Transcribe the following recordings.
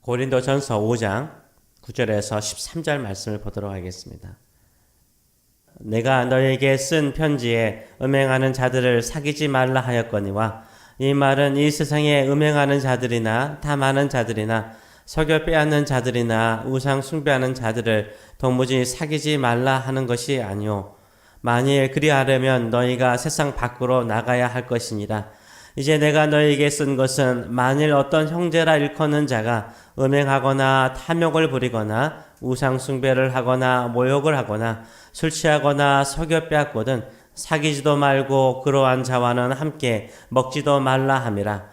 고린도전서 5장 9절에서 13절 말씀을 보도록 하겠습니다. 내가 너에게 쓴 편지에 음행하는 자들을 사귀지 말라 하였거니와 이 말은 이 세상에 음행하는 자들이나 탐하는 자들이나 속여 빼앗는 자들이나 우상 숭배하는 자들을 도무지 사귀지 말라 하는 것이 아니오. 만일 그리하려면 너희가 세상 밖으로 나가야 할 것이니라. 이제 내가 너희에게 쓴 것은 만일 어떤 형제라 일컫는 자가 음행하거나 탐욕을 부리거나 우상 숭배를 하거나 모욕을 하거나 술 취하거나 속여 빼앗거든 사귀지도 말고 그러한 자와는 함께 먹지도 말라 함이라.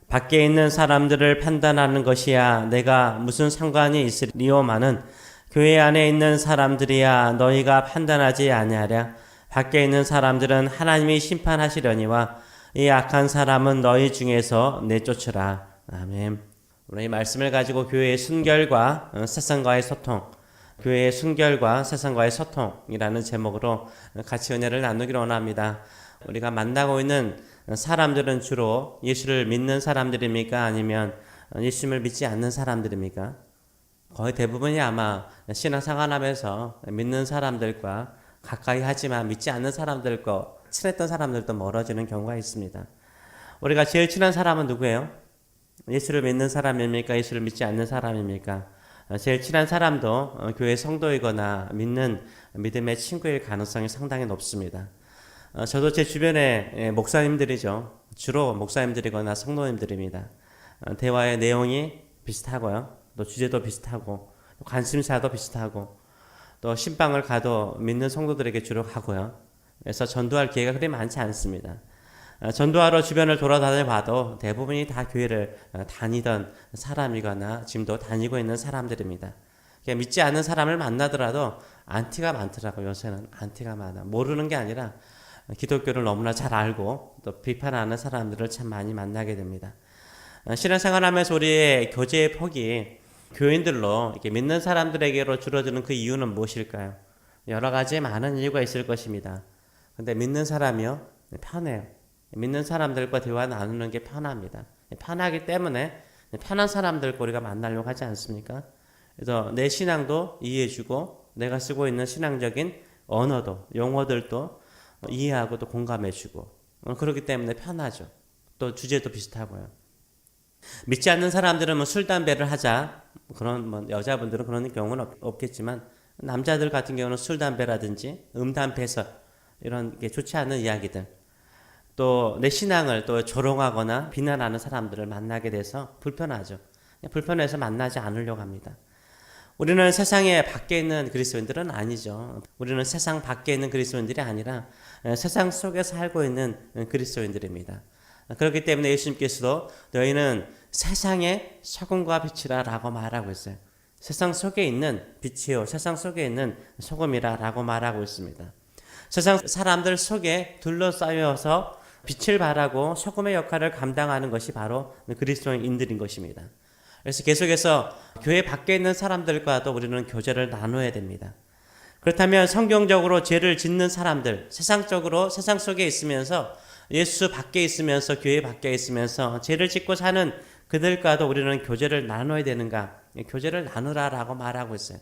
밖에 있는 사람들을 판단하는 것이야 내가 무슨 상관이 있으리오마는 교회 안에 있는 사람들이야 너희가 판단하지 아니하랴. 밖에 있는 사람들은 하나님이 심판하시려니와 이 악한 사람은 너희 중에서 내쫓으라. 아멘. 오늘 이 말씀을 가지고 교회의 순결과 세상과의 소통, 교회의 순결과 세상과의 소통이라는 제목으로 같이 은혜를 나누기를 원합니다. 우리가 만나고 있는 사람들은 주로 예수를 믿는 사람들입니까? 아니면 예수님을 믿지 않는 사람들입니까? 거의 대부분이 아마 신앙생활하면서 믿는 사람들과 가까이 하지만 믿지 않는 사람들과 친했던 사람들도 멀어지는 경우가 있습니다. 우리가 제일 친한 사람은 누구예요? 예수를 믿는 사람입니까? 예수를 믿지 않는 사람입니까? 제일 친한 사람도 교회 성도이거나 믿는 믿음의 친구일 가능성이 상당히 높습니다. 저도 제 주변에 목사님들이죠. 주로 목사님들이거나 성도님들입니다. 대화의 내용이 비슷하고요. 또 주제도 비슷하고 관심사도 비슷하고 또 신방을 가도 믿는 성도들에게 주로 가고요. 그래서 전도할 기회가 그리 많지 않습니다. 전도하러 주변을 돌아다녀 봐도 대부분이 다 교회를 다니던 사람이거나 지금도 다니고 있는 사람들입니다. 믿지 않는 사람을 만나더라도 안티가 많더라고요. 요새는 안티가 많아. 모르는 게 아니라 기독교를 너무나 잘 알고 또 비판하는 사람들을 참 많이 만나게 됩니다. 신앙생활하면서 우리의 교제의 폭이 교인들로 이렇게 믿는 사람들에게로 줄어드는 그 이유는 무엇일까요? 여러 가지 많은 이유가 있을 것입니다. 근데 믿는 사람이요? 편해요. 믿는 사람들과 대화 나누는 게 편합니다. 편하기 때문에 편한 사람들과 우리가 만나려고 하지 않습니까? 그래서 내 신앙도 이해해주고 내가 쓰고 있는 신앙적인 언어도 용어들도 이해하고 또 공감해주고 그렇기 때문에 편하죠. 또 주제도 비슷하고요. 믿지 않는 사람들은 뭐 술, 담배를 하자 그런 뭐 여자분들은 그런 경우는 없겠지만 남자들 같은 경우는 술, 담배라든지 담배설 이런 게 좋지 않은 이야기들 또 내 신앙을 또 조롱하거나 비난하는 사람들을 만나게 돼서 불편하죠. 불편해서 만나지 않으려고 합니다. 우리는 세상에 밖에 있는 그리스도인들은 아니죠. 우리는 세상 밖에 있는 그리스도인들이 아니라 세상 속에 살고 있는 그리스도인들입니다. 그렇기 때문에 예수님께서도 너희는 세상의 소금과 빛이라 라고 말하고 있어요. 세상 속에 있는 빛이요 세상 속에 있는 소금이라 라고 말하고 있습니다. 세상 사람들 속에 둘러싸여서 빛을 발하고 소금의 역할을 감당하는 것이 바로 그리스도인들인 것입니다. 그래서 계속해서 교회 밖에 있는 사람들과도 우리는 교제를 나눠야 됩니다. 그렇다면 성경적으로 죄를 짓는 사람들, 세상적으로 세상 속에 있으면서 예수 밖에 있으면서 교회 밖에 있으면서 죄를 짓고 사는 그들과도 우리는 교제를 나눠야 되는가? 교제를 나누라라고 말하고 있어요.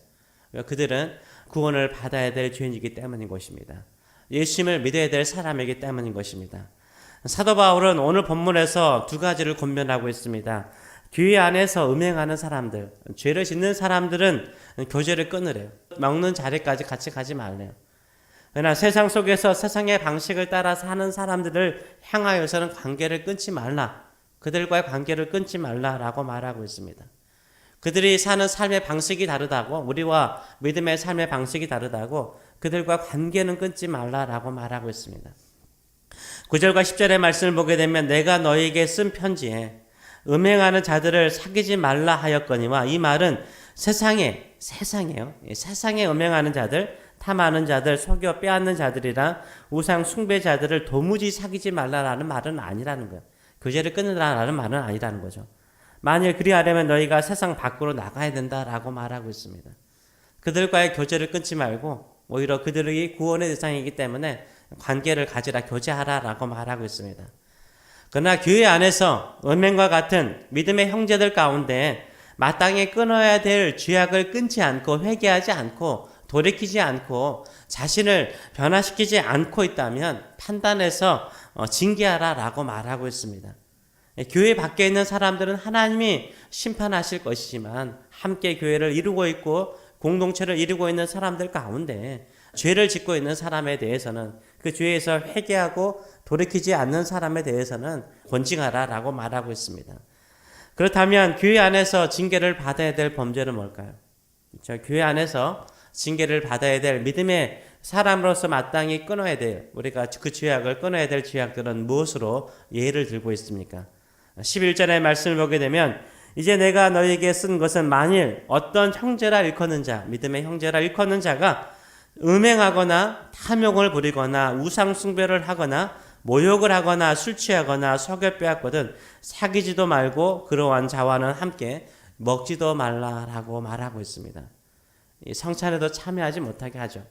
그들은 구원을 받아야 될 죄인이기 때문인 것입니다. 예수님을 믿어야 될 사람이기 때문인 것입니다. 사도 바울은 오늘 본문에서 두 가지를 권면하고 있습니다. 교회 안에서 음행하는 사람들, 죄를 짓는 사람들은 교제를 끊으래요. 먹는 자리까지 같이 가지 말래요. 그러나 세상 속에서 세상의 방식을 따라 사는 사람들을 향하여서는 관계를 끊지 말라. 그들과의 관계를 끊지 말라라고 말하고 있습니다. 그들이 사는 삶의 방식이 다르다고, 우리와 믿음의 삶의 방식이 다르다고 그들과 관계는 끊지 말라라고 말하고 있습니다. 9절과 10절의 말씀을 보게 되면 내가 너희에게 쓴 편지에 음행하는 자들을 사귀지 말라 하였거니와 이 말은 세상에요. 세상에 음행하는 자들, 탐하는 자들, 속여 빼앗는 자들이랑 우상 숭배자들을 도무지 사귀지 말라라는 말은 아니라는 거예요. 교제를 끊으라는 말은 아니라는 거죠. 만일 그리하려면 너희가 세상 밖으로 나가야 된다라고 말하고 있습니다. 그들과의 교제를 끊지 말고 오히려 그들이 구원의 대상이기 때문에 관계를 가지라, 교제하라라고 말하고 있습니다. 그러나 교회 안에서 음행과 같은 믿음의 형제들 가운데 마땅히 끊어야 될 죄악을 끊지 않고 회개하지 않고 돌이키지 않고 자신을 변화시키지 않고 있다면 판단해서 징계하라라고 말하고 있습니다. 교회 밖에 있는 사람들은 하나님이 심판하실 것이지만 함께 교회를 이루고 있고 공동체를 이루고 있는 사람들 가운데 죄를 짓고 있는 사람에 대해서는 그 죄에서 회개하고 돌이키지 않는 사람에 대해서는 권징하라라고 말하고 있습니다. 그렇다면 교회 안에서 징계를 받아야 될 범죄는 뭘까요? 교회 안에서 징계를 받아야 될 믿음의 사람으로서 마땅히 끊어야 될, 우리가 그 죄악을 끊어야 될 죄악들은 무엇으로 예를 들고 있습니까? 11절의 말씀을 보게 되면 이제 내가 너희에게 쓴 것은 만일 어떤 형제라 일컫는 자, 믿음의 형제라 일컫는 자가 음행하거나 탐욕을 부리거나 우상 숭배를 하거나 모욕을 하거나 술 취하거나 속여 빼앗거든 사귀지도 말고 그러한 자와는 함께 먹지도 말라라고 말하고 있습니다. 성찬에도 참여하지 못하게 하죠.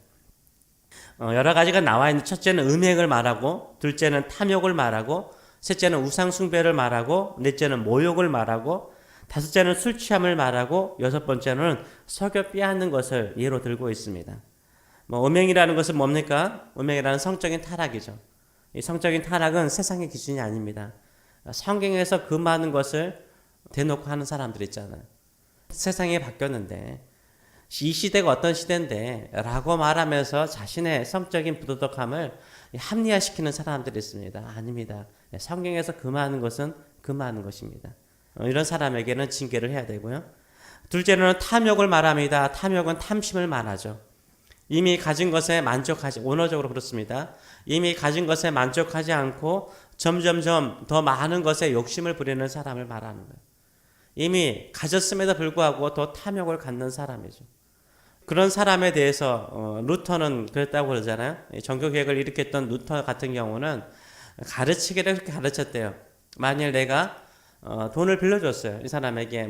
여러 가지가 나와 있는, 첫째는 음행을 말하고, 둘째는 탐욕을 말하고, 셋째는 우상 숭배를 말하고, 넷째는 모욕을 말하고, 다섯째는 술 취함을 말하고, 여섯 번째는 속여 빼앗는 것을 예로 들고 있습니다. 음행이라는 것은 뭡니까? 음행이라는 성적인 타락이죠. 이 성적인 타락은 세상의 기준이 아닙니다. 성경에서 그 많은 것을 대놓고 하는 사람들 있잖아요. 세상이 바뀌었는데 이 시대가 어떤 시대인데 라고 말하면서 자신의 성적인 부도덕함을 합리화시키는 사람들이 있습니다. 아닙니다. 성경에서 금하는 것은 금하는 것입니다. 이런 사람에게는 징계를 해야 되고요. 둘째로는 탐욕을 말합니다. 탐욕은 탐심을 말하죠. 이미 가진 것에 만족하지, 언어적으로 그렇습니다. 이미 가진 것에 만족하지 않고 점점점 더 많은 것에 욕심을 부리는 사람을 말하는 거예요. 이미 가졌음에도 불구하고 더 탐욕을 갖는 사람이죠. 그런 사람에 대해서 루터는 그랬다고 그러잖아요. 종교개혁을 일으켰던 루터 같은 경우는 가르치기를 그렇게 가르쳤대요. 만일 내가 돈을 빌려줬어요. 이 사람에게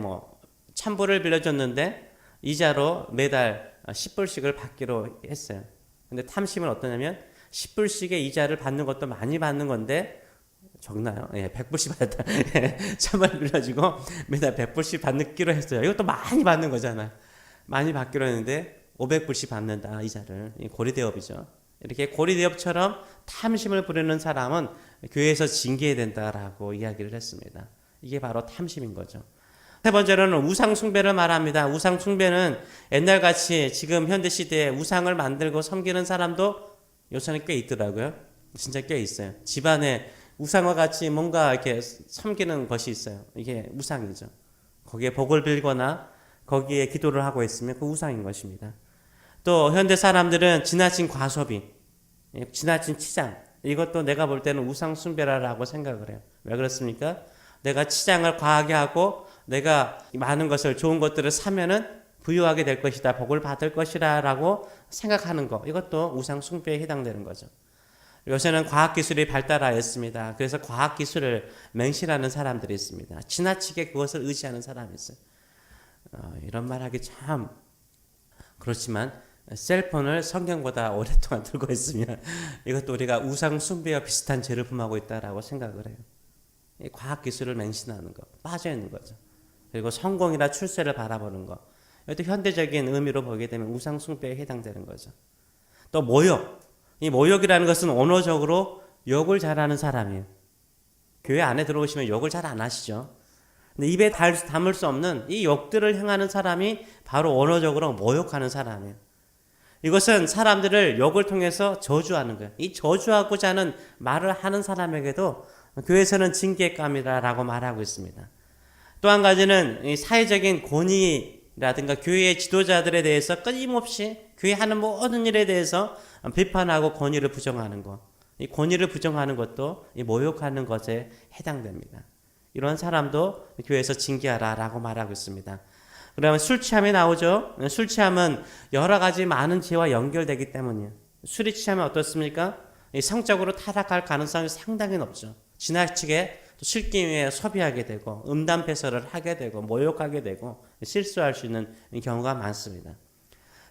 천불을 빌려줬는데 이자로 매달 10불씩을 받기로 했어요. 근데 탐심은 어떠냐면 10불씩의 이자를 받는 것도 많이 받는 건데 적나요? 100불씩 받았다. 천불 빌려주고 매달 100불씩 받기로 했어요. 이것도 많이 받는 거잖아요. 많이 받기로 했는데 500불씩 받는다, 이자를. 고리대업이죠. 이렇게 고리대업처럼 탐심을 부리는 사람은 교회에서 징계해야 된다라고 이야기를 했습니다. 이게 바로 탐심인 거죠. 세 번째로는 우상숭배를 말합니다. 우상숭배는 옛날같이 지금 현대시대에 우상을 만들고 섬기는 사람도 요새는 꽤 있더라고요. 진짜 꽤 있어요. 집안에 우상과 같이 뭔가 이렇게 섬기는 것이 있어요. 이게 우상이죠. 거기에 복을 빌거나 거기에 기도를 하고 있으면 그 우상인 것입니다. 또 현대 사람들은 지나친 과소비, 지나친 치장, 이것도 내가 볼 때는 우상 숭배라고 생각을 해요. 왜 그렇습니까? 내가 치장을 과하게 하고 내가 많은 것을, 좋은 것들을 사면은 부유하게 될 것이다, 복을 받을 것이다 라고 생각하는 것, 이것도 우상 숭배에 해당되는 거죠. 요새는 과학기술이 발달하였습니다. 그래서 과학기술을 맹신하는 사람들이 있습니다. 지나치게 그것을 의지하는 사람이 있어요. 이런 말 하기 참 그렇지만 셀폰을 성경보다 오랫동안 들고 있으면 이것도 우리가 우상 숭배와 비슷한 죄를 범하고 있다라고 생각을 해요. 과학기술을 맹신하는 것, 빠져있는 거죠. 그리고 성공이나 출세를 바라보는 것, 이것도 현대적인 의미로 보게 되면 우상 숭배에 해당되는 거죠. 또 모욕, 이 모욕이라는 것은 언어적으로 욕을 잘하는 사람이에요. 교회 안에 들어오시면 욕을 잘 안 하시죠. 근데 입에 담을 수 없는 이 욕들을 행하는 사람이 바로 언어적으로 모욕하는 사람이에요. 이것은 사람들을 욕을 통해서 저주하는 거예요. 이 저주하고자 하는 말을 하는 사람에게도 교회에서는 징계감이라고 말하고 있습니다. 또 한 가지는 이 사회적인 권위라든가 교회의 지도자들에 대해서 끊임없이 교회 하는 모든 일에 대해서 비판하고 권위를 부정하는 것. 이 권위를 부정하는 것도 이 모욕하는 것에 해당됩니다. 이런 사람도 교회에서 징계하라라고 말하고 있습니다. 그러면 술 취함이 나오죠. 술 취함은 여러 가지 많은 죄와 연결되기 때문이에요. 술이 취하면 어떻습니까? 성적으로 타락할 가능성이 상당히 높죠. 지나치게 술기미에 소비하게 되고 음담패설을 하게 되고 모욕하게 되고 실수할 수 있는 경우가 많습니다.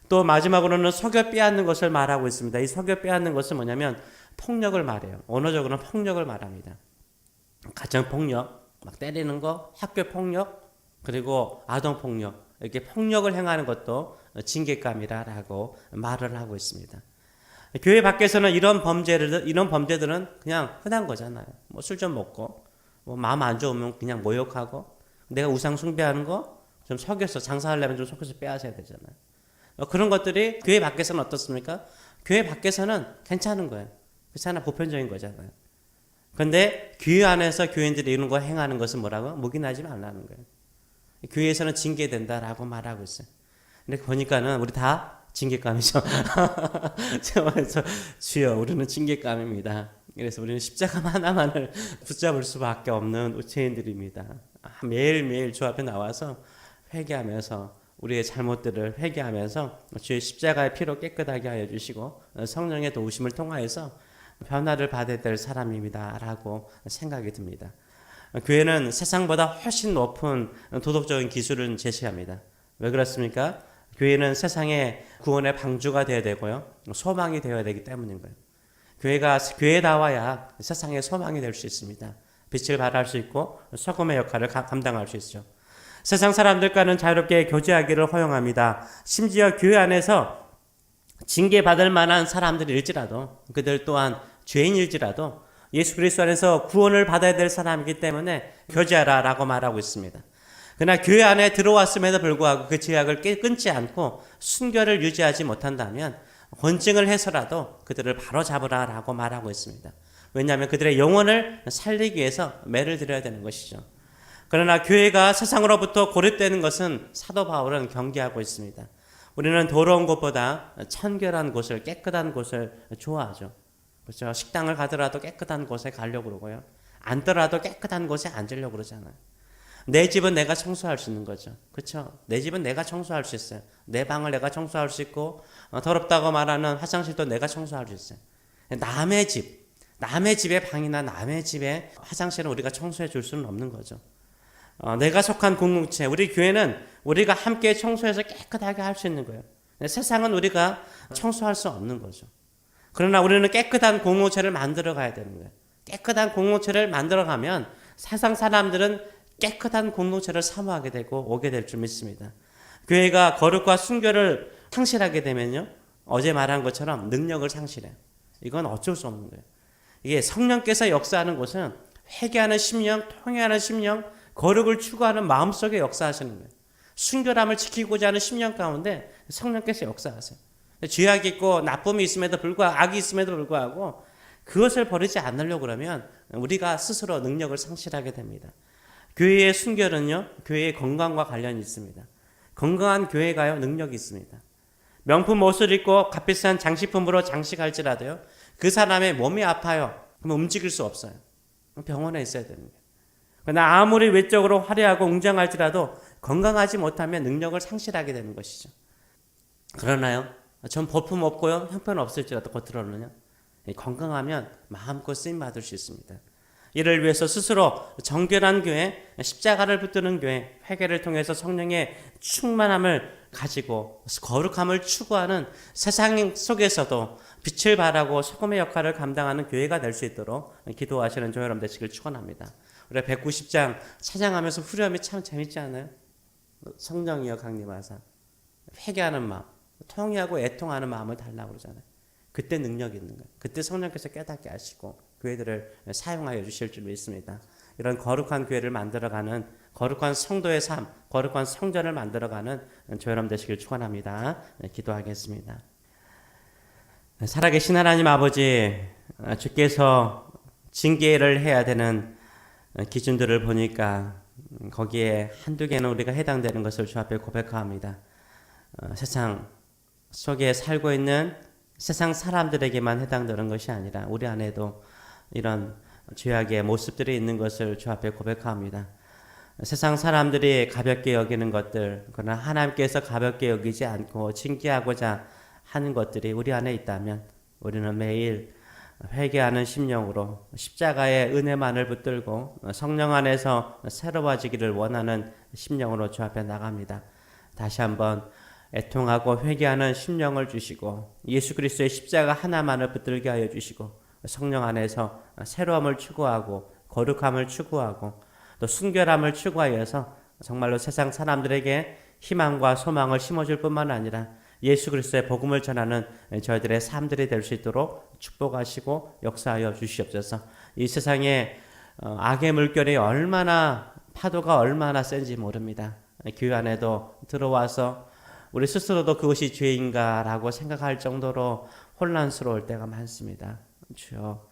또 마지막으로는 속여 빼앗는 것을 말하고 있습니다. 이 속여 빼앗는 것은 뭐냐면 폭력을 말해요. 언어적으로는 폭력을 말합니다. 가정폭력, 막 때리는 거, 학교폭력, 그리고 아동폭력, 이렇게 폭력을 행하는 것도 징계감이라고 말을 하고 있습니다. 교회 밖에서는 이런 범죄들은 그냥 흔한 거잖아요. 뭐 술 좀 먹고, 뭐 마음 안 좋으면 그냥 모욕하고, 내가 우상 숭배하는 거 좀 속여서 장사하려면 좀 속여서 빼앗아야 되잖아요. 그런 것들이 교회 밖에서는 어떻습니까? 교회 밖에서는 괜찮은 거예요. 그렇잖아, 보편적인 거잖아요. 그런데 교회 안에서 교인들이 이런 거 행하는 것은 뭐라고? 묵인하지 말라는 거예요. 교회에서는 징계된다라고 말하고 있어요. 근데 보니까는 우리 다 징계감이죠. 그래서 주여 우리는 징계감입니다. 그래서 우리는 십자가 하나만을 붙잡을 수밖에 없는 죄인들입니다. 매일매일 주 앞에 나와서 회개하면서 우리의 잘못들을 회개하면서 주의 십자가의 피로 깨끗하게 하여 주시고 성령의 도우심을 통하여서 변화를 받아야 될 사람입니다라고 생각이 듭니다. 교회는 세상보다 훨씬 높은 도덕적인 기술을 제시합니다. 왜 그렇습니까? 교회는 세상의 구원의 방주가 되어야 되고요. 소망이 되어야 되기 때문인 거예요. 교회가 교회다워야 세상의 소망이 될 수 있습니다. 빛을 발할 수 있고 소금의 역할을 감당할 수 있죠. 세상 사람들과는 자유롭게 교제하기를 허용합니다. 심지어 교회 안에서 징계받을 만한 사람들일지라도 그들 또한 죄인일지라도 예수 그리스도 안에서 구원을 받아야 될 사람이기 때문에 교제하라라고 말하고 있습니다. 그러나 교회 안에 들어왔음에도 불구하고 그 제약을 끊지 않고 순결을 유지하지 못한다면 권징을 해서라도 그들을 바로 잡으라라고 말하고 있습니다. 왜냐하면 그들의 영혼을 살리기 위해서 매를 들여야 되는 것이죠. 그러나 교회가 세상으로부터 고립되는 것은 사도 바울은 경계하고 있습니다. 우리는 더러운 곳보다 청결한 곳을, 깨끗한 곳을 좋아하죠. 그렇죠? 식당을 가더라도 깨끗한 곳에 가려고 그러고요. 앉더라도 깨끗한 곳에 앉으려고 그러잖아요. 내 집은 내가 청소할 수 있는 거죠. 그렇죠? 내 집은 내가 청소할 수 있어요. 내 방을 내가 청소할 수 있고 더럽다고 말하는 화장실도 내가 청소할 수 있어요. 남의 집의 방이나 남의 집의 화장실은 우리가 청소해 줄 수는 없는 거죠. 내가 속한 공동체, 우리 교회는 우리가 함께 청소해서 깨끗하게 할 수 있는 거예요. 세상은 우리가 청소할 수 없는 거죠. 그러나 우리는 깨끗한 공동체를 만들어 가야 되는 거예요. 깨끗한 공동체를 만들어 가면 세상 사람들은 깨끗한 공동체를 사모하게 되고 오게 될 줄 믿습니다. 교회가 거룩과 순결을 상실하게 되면요, 어제 말한 것처럼 능력을 상실해요. 이건 어쩔 수 없는 거예요. 이게 성령께서 역사하는 곳은 회개하는 심령, 통회하는 심령, 거룩을 추구하는 마음속에 역사하시는 거예요. 순결함을 지키고자 하는 심령 가운데 성령께서 역사하세요. 죄악이 있고 나쁨이 있음에도 불구하고 악이 있음에도 불구하고 그것을 버리지 않으려고 그러면 우리가 스스로 능력을 상실하게 됩니다. 교회의 순결은요, 교회의 건강과 관련이 있습니다. 건강한 교회가요, 능력이 있습니다. 명품 옷을 입고 값비싼 장식품으로 장식할지라도요, 그 사람의 몸이 아파요. 그러면 움직일 수 없어요. 병원에 있어야 됩니다. 그러나 아무리 외적으로 화려하고 웅장할지라도 건강하지 못하면 능력을 상실하게 되는 것이죠. 그러나요? 전 볼품 없고요, 형편 없을지라도 겉으로는요, 건강하면 마음껏 쓰임 받을 수 있습니다. 이를 위해서 스스로 정결한 교회, 십자가를 붙드는 교회, 회개를 통해서 성령의 충만함을 가지고 거룩함을 추구하는 세상 속에서도 빛을 발하고 소금의 역할을 감당하는 교회가 될 수 있도록 기도하시는 저 여러분 되시길 축원합니다. 우리 190장 찬양하면서 후렴이 참 재밌지 않아요? 성령이여 강림하사 회개하는 마음, 통회하고 애통하는 마음을 달라고 그러잖아요. 그때 능력이 있는 거예요. 그때 성령께서 깨닫게 하시고 교회들을 사용하여 주실 줄 믿습니다. 이런 거룩한 교회를 만들어가는 거룩한 성도의 삶, 거룩한 성전을 만들어가는 저 여러분 되시길 축원합니다. 기도하겠습니다. 살아계신 하나님 아버지, 주께서 징계를 해야 되는 기준들을 보니까 거기에 한두 개는 우리가 해당되는 것을 주 앞에 고백합니다. 세상 속에 살고 있는 세상 사람들에게만 해당되는 것이 아니라 우리 안에도 이런 죄악의 모습들이 있는 것을 주 앞에 고백합니다. 세상 사람들이 가볍게 여기는 것들, 그러나 하나님께서 가볍게 여기지 않고 징계하고자 하는 것들이 우리 안에 있다면 우리는 매일 회개하는 심령으로 십자가의 은혜만을 붙들고 성령 안에서 새로워지기를 원하는 심령으로 주 앞에 나갑니다. 다시 한번 애통하고 회개하는 심령을 주시고 예수 그리스도의 십자가 하나만을 붙들게 하여 주시고 성령 안에서 새로움을 추구하고 거룩함을 추구하고 또 순결함을 추구하여서 정말로 세상 사람들에게 희망과 소망을 심어줄 뿐만 아니라 예수 그리스도의 복음을 전하는 저희들의 삶들이 될 수 있도록 축복하시고 역사하여 주시옵소서. 이 세상에 악의 물결이 파도가 얼마나 센지 모릅니다. 교회 안에도 들어와서 우리 스스로도 그것이 죄인가라고 생각할 정도로 혼란스러울 때가 많습니다. 주여,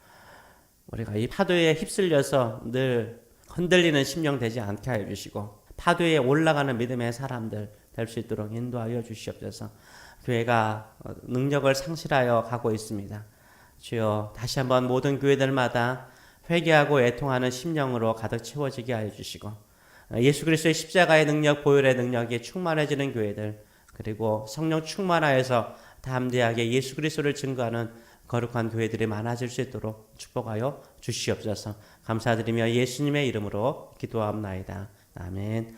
우리가 이 파도에 휩쓸려서 늘 흔들리는 심령 되지 않게 하여 주시고 파도에 올라가는 믿음의 사람들 될 수 있도록 인도하여 주시옵소서. 교회가 능력을 상실하여 가고 있습니다. 주여, 다시 한번 모든 교회들마다 회개하고 애통하는 심령으로 가득 채워지게 하여 주시고 예수 그리스도의 십자가의 능력, 보혈의 능력이 충만해지는 교회들, 그리고 성령 충만하여서 담대하게 예수 그리스도를 증거하는 거룩한 교회들이 많아질 수 있도록 축복하여 주시옵소서. 감사드리며 예수님의 이름으로 기도합나이다. 아멘.